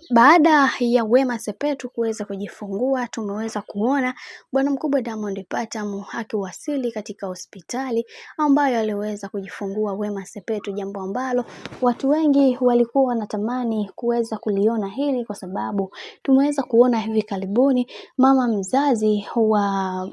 Baada ya Wema Sepetu kuweza kujifungua, tumeweza kuona bwana mkubwa Diamond Platnumz akiwasili katika hospitali ambayo aliweza kujifungua Wema Sepetu, jambo ambalo watu wengi walikuwa wanatamani kuweza kuliona hili, kwa sababu tumeweza kuona hivi karibuni mama mzazi wa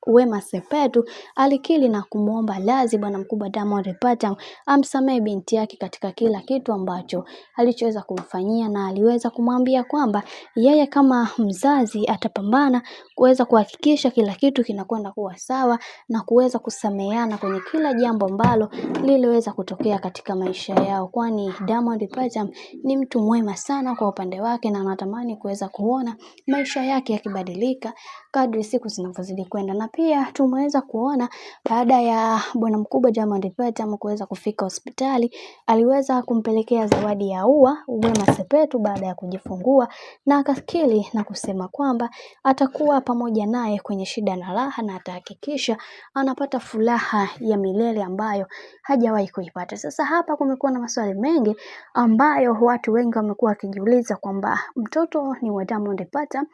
Wema Sepetu alikiri na kumuomba radhi bwana mkubwa Diamond Platnumz amsamehe binti yake katika kila kitu ambacho alichoweza kumfanyia, na aliweza kumwambia kwamba yeye kama mzazi atapambana kuweza kuhakikisha kila kitu kinakwenda kuwa sawa na kuweza kusameheana kwenye kila jambo ambalo liliweza kutokea katika maisha yao, kwani Diamond Platnumz ni mtu mwema sana kwa upande wake na anatamani kuweza kuona maisha yake yakibadilika kadri siku zinavyozidi kwenda. Na pia tumeweza kuona baada ya bwana mkubwa Diamond Platnumz kuweza kufika hospitali, aliweza kumpelekea zawadi ya ua Wema Sepetu baada ya kujifungua, na akakiri na kusema kwamba atakuwa pamoja naye kwenye shida na raha na atahakikisha anapata furaha ya milele ambayo hajawahi kuipata. Sasa hapa kumekuwa na maswali mengi ambayo watu wengi wamekuwa wakijiuliza kwamba mtoto ni wa Diamond Platnumz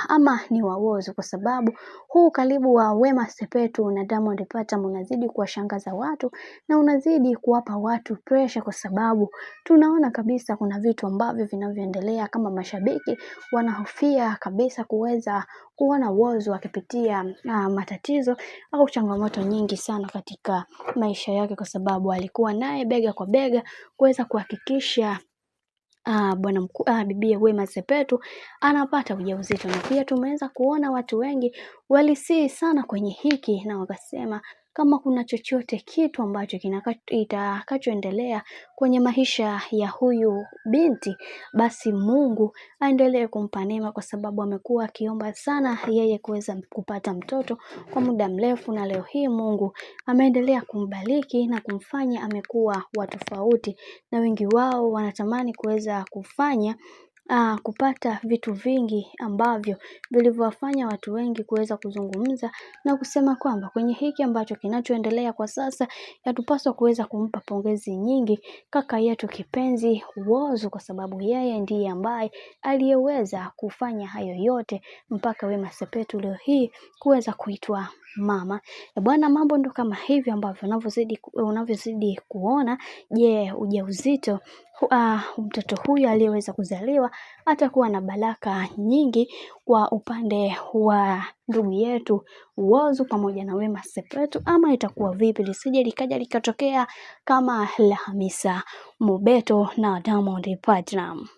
ama ni wa Whozu, kwa sababu huu karibu wa Wema Sepetu na Diamond Platnumz unazidi kuwashangaza watu na unazidi kuwapa watu pressure, kwa sababu tunaona kabisa kuna vitu ambavyo vinavyoendelea kama mashabiki wanahofia kabisa kuweza kuona Whozu akipitia matatizo au changamoto nyingi sana katika maisha yake, kwa sababu alikuwa naye bega kwa bega kuweza kuhakikisha bibi Wema Sepetu anapata ujauzito. Na pia tumeweza kuona watu wengi walisii sana kwenye hiki na wakasema kama kuna chochote kitu ambacho kitakachoendelea kwenye maisha ya huyu binti, basi Mungu aendelee kumpa neema, kwa sababu amekuwa akiomba sana yeye kuweza kupata mtoto kwa muda mrefu, na leo hii Mungu ameendelea kumbariki na kumfanya amekuwa wa tofauti, na wengi wao wanatamani kuweza kupata vitu vingi ambavyo vilivyowafanya watu wengi kuweza kuzungumza na kusema kwamba kwenye hiki ambacho kinachoendelea kwa sasa yatupaswa kuweza kumpa pongezi nyingi kaka yetu kipenzi Whozu, kwa sababu yeye ndiye ambaye aliyeweza kufanya hayo yote mpaka Wema Sepetu leo hii kuweza kuitwa mama. Bwana, mambo ndo kama hivi ambavyo unavyozidi kuona. Je, ujauzito mtoto huyu aliyeweza kuzaliwa atakuwa na baraka nyingi kwa upande wa ndugu yetu Whozu pamoja na Wema Sepetu, ama itakuwa vipi? Lisije likaja likatokea kama la Hamisa Mobeto na Diamond Platnumz.